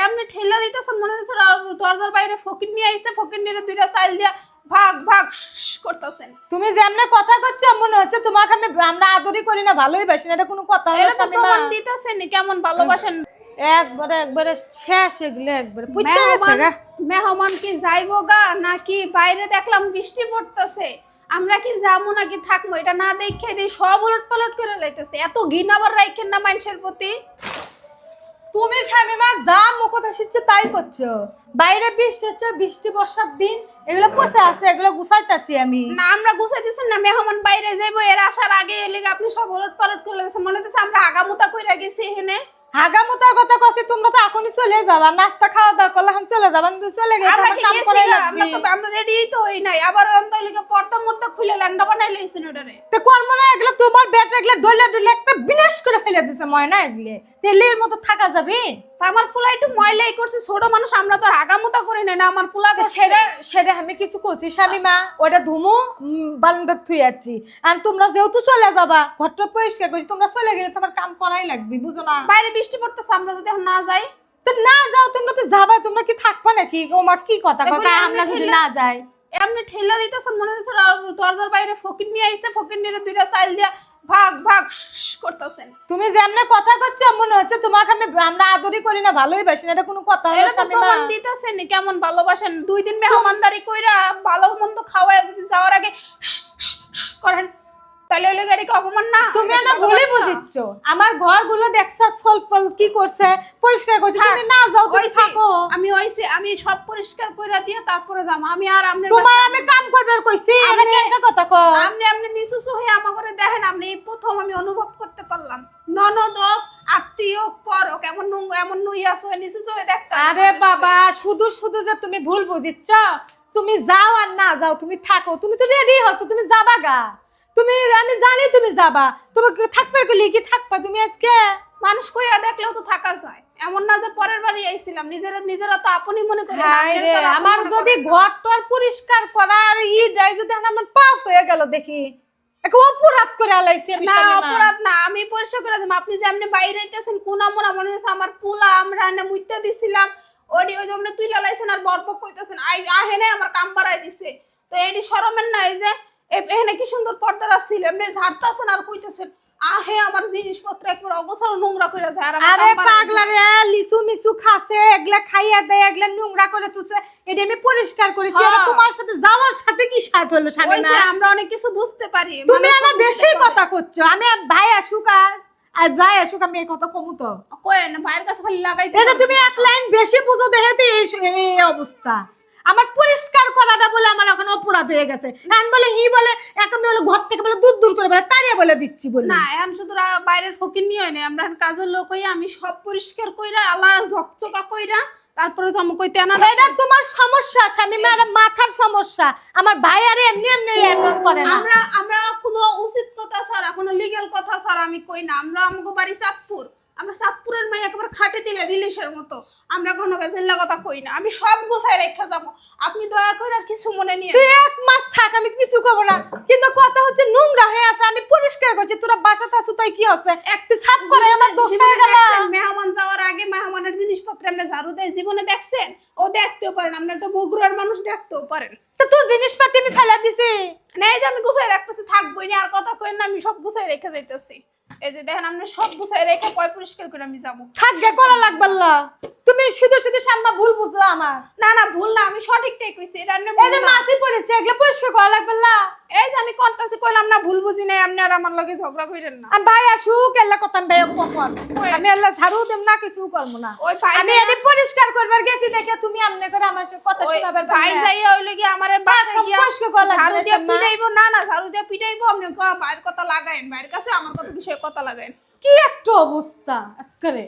এমনি ঠেলা দিতেছেন মনে হচ্ছে দরজার বাইরে ফকির নিয়ে আইছে, ফকির নিয়ে দুইটা চাইল দিয়া ভাগ ভাগ করতেছেন। তুমি যেমনে কথা করছো মনে হচ্ছে তোমাকে আমরা আদরই করি না, ভালোই বাসি না, এটা কোনো কথা হলো? এটা তো শামিমা প্রমাণ দিতেছেন কেমন ভালোবাসেন। একবারে শেষ, এগুলো একবারে পুচ্চা গেছে গা। মেহমান কি যাইবো গা নাকি বাইরে দেখলাম বৃষ্টি পড়তেছে, আমরা কি যাবো নাকি থাকবো এটা না দেখে দিই সব উলট পালট করে লাইতেছে। এত ঘৃণা আবার রাখেন না মানুষের প্রতি। তুমি শামিমা যা মুখটা শিখছো তাই করছো। বাইরে বৃষ্টি হচ্ছে, বৃষ্টি বর্ষার দিন, এগুলো পচে আছে, এগুলো গুছাইতেছি আমি। না আমরা গুছাই দিচ্ছেন না, মেহমান বাইরে যাইবো এর আসার আগে এলে আপনি সব উলট পালট করে লাইতেছেন। মনে হচ্ছে আমরা আগামুতা কইরা গেছি এখানে। হাগামুতার কথা কইছি, তোমরা তো এখনই চলে যাবা, নাস্তা খাওয়া দাওয়া করলে আমি চলে যাবা, তুই চলে গেছ আমরা আমার কি কাম গেছি করাই গা? লাগবে। আমরা রেডিই তো হই নাই, আবার অন্তলিকে পর্দা মর্দা খুলে ল্যাংডা বানাই লইছেন ওটারে। তো কর্ম না, এগুলো তোমার বেটা এগুলো ডলে ডলে একটা বিনাশ করে ফেলে দিছে ময়না, এগুলো তেলের মতো থাকা যাবে? তা আমার পোলা একটু ময়লাই করছে, ছোট মানুষ আমরা তো আগামুতা করে নেই না, আমার পোলা সেটা সেটা আমি কিছু করছি শামিমা, ওটা ধুমু বারান্দার থুই আছি। আর তোমরা যেহেতু চলে যাবা, ঘরটা পরিষ্কার করছি, তোমরা চলে গেলে তোমার কাম করাই লাগবে, বুঝো না? বাইরে বৃষ্টি পড়তেছে, আমরা যদি এখন না যাই। তো না যাও, তোমরা তো যাবা, তোমরা কি থাকবা নাকি? ও মা কি কথা তারপরে কথা, আমরা আমরা যদি ঠেলা- না যাই। এমনি ঠেলা দিতেছেন মনে হচ্ছে দরজার বাইরে ফকির নিয়ে আইছে, ফকির নিয়ে দুইটা চাইল দিয়া ভাগ ভাগ করতেছেন। তুমি যেমনে কথা করছো মনে হচ্ছে তোমাকে আমরা আদরই করি না, ভালোই বাসি না, এটা কোনো কথা হলো? এটা তো শামিমা প্রমাণ দিতেছেন কেমন ভালোবাসেন। 2 দিন মেহমানদারি কইরা ভালো মন্দ খাওয়ায় যদি যাওয়ার আগে করেন তাহলে ওই গাড়িকে অপমান না? তুমি এটা না কি ভুলে ভালোবাসা? বুঝিচ্ছ, আমার ঘরগুলো দেখছ সলফল কি করছে, পরিষ্কার করছে, তুমি না যাও, তুমি ওইছি, থাকো। আমি সব পরিষ্কার কইরা দিয়ে তারপরে যাবো। আমি আর আপনি তোমার আমি কাম করবার কইছি, এটা কেন কথা কও? আপনি নিসুসু হয়ে আমাকে দেখেন, আপনি এই প্রথম আমি অনুভব করতে পারলাম ননদ হোক আত্মীয় পর হোক এমন নুই আসো নিসুসু হয়ে দেখতে। আরে বাবা, শুধু শুধু যে তুমি ভুল বুঝিচ্ছ। তুমি যাও আর না যাও, তুমি থাকো, তুমি তো রেডি হচ্ছ, তুমি যাবা গা। তুমি, আমি জানি তুমি যাবা, তুমি থাকবার গেলে কি থাকবা তুমি আজকে? মানুষ কইয়া দেখলেও তো থাকা যায়, এমন না যে পরের বাড়ি আইছিলাম। নিজেরা তো আপনি মনে করেন, হায় আপনারা রে, তো আর আপন আমার মনে যদি করেন না। ঘরটার পরিষ্কার করার দেয়, যদি আমার পাপ হয়ে গেল দেখি, এক অপরাধ করে আলাইছি আমি। না শামিমা, অপরাধ না, আমি পরিষ্কার করে দিলাম। আপনি যে আপনি বাইরে আইতেছেন কোনা মোনা মনে হচ্ছে আমার পোলা আমরা এনে মুইতে দিছিলাম, ওই যে আপনি তুই লালাইছেন আর বরপক কইতেছেন আহেনে আমার কাম বাড়াই দিছে। তো এডি শরমের না এই যে এখানে কি সুন্দর পর্দারা ছিল, এমনি ঝাড়তাছেন আর কইতেছেন আহে আমার জিনিসপত্র একবার অগোছালো নোংরা করে যায় আর আমার আরে কাম বাড়াই পাগলা দিছে। রে, লিসু মিসু খাসে, এগুলা খাইয়া দেয়, এগুলা নোংরা করে তুছে, এটা আমি পরিষ্কার করেছি। হ্যাঁ। এটা তোমার সাথে যাওয়ার সাথে কি সাথ হলো ওই শামিমা? যে আমরা অনেক কিছু বুঝতে পারি, তুমি মানুষ আমার বুঝতে বেশি পারে। কথা করছো। আমি ভাই আসুক আর ভাই আসুক, আমি এই কথা কমু তো। কইেন ভাইয়ের কাছে খালি লাগাইতে এটা তুমি এক লাইন বেশি বুঝো দেখে এই অবস্থা। আমার পরিষ্কার করাটা বলে আমার এখন অপরাধ হয়ে গেছে। এখন বলে হি বলে এক, আমি বলে ঘর থেকে বলে দূর দূর করে বলে তাড়িয়ে বলে দিচ্ছি বলে। না এখন শুধু বাইরের ফকির নিয়ে হয় না, আমরা এখন কাজের লোক হই, আমি সব পরিষ্কার কইরা আলা ঝকঝকা কইরা তারপরে জামু কইতে আনা। এটা তোমার সমস্যা শামিমা, এটা মাথার সমস্যা। আমার ভাই আরে এমনি এমনি এমন করে না। আমরা কোনো উচিত কথা ছাড়া কোনো লিগ্যাল কথা ছাড়া আমি কই না। আমরা আমগো বাড়ি চাঁদপুর, আমরা চাঁদপুরের মাই একেবারে খাটে দিলে রিলিশের মতো, আমরা কোনো বেজেল্লা কথা কই না। আমি সব গুছাই রেখে যাব, আপনি দয়া করে আর কিছু মনে নিয়ে তুই 1 মাস থাক, আমি কিছু করবো না, কিন্তু কথা হচ্ছে নোংরা হয়ে আছে, আমি পরিষ্কার করছি, তোরা বাসাতে আসু তাই কি হচ্ছে? একটু ছাপ করে আমার দোষ হয়ে গেল। মেহমান যাওয়ার আগে মেহমানের জিনিসপত্র আমরা ঝাড়ু দেয় জীবনে দেখছেন? ও দেখতেও পারেন, আপনার তো বগুড়ার মানুষ দেখতেও পারেন। তো তোর জিনিসপাতি আমি ফেলা দিছি। না এই যে আমি গুছাই রাখতেছি, থাকবোই না আর কথা কই না, আমি সব গুছাই রেখে যাইতেছি। এই যে দেখেন আমরা সব গুছাই রেখে পয় পরিষ্কার করে আমি যাবো। থাকবে করা লাগবে না, তুমি শুধু শুধু সাম্মা ভুল বুঝলা আমার। না না ভুল না, আমি সঠিকটাই কইছি। এটা আপনি এই যে মাছি পড়েছে, এগুলো পরিষ্কার করা লাগবে না। এই যে আমি করতেছি কইলাম না ভুল বুঝি নাই, আপনি আর আমার লগে ঝগড়া কইরেন না। আমি ভাই আসুক এল্লা কথা আমি ভাই কখন আমি এল্লা ঝাড়ু দেব না, কিছু করব না। ওই ভাই আমি এদি পরিষ্কার করবার গেছি দেখে তুমি আমনে করে আমার সাথে কথা শোনাবার ভাই যাইয়া হইলো কি আমারে বাসায় গিয়া পরিষ্কার করা লাগবে ঝাড়ু দিয়ে শাম্মা। পিটাইবো। না না ঝাড়ু দিয়ে পিটাইবো, আপনি বাইরের কথা লাগায়েন, বাইরের কাছে আমার কথা বিষয়ে কথা লাগায়েন। কি একটা অবস্থা একেবারে।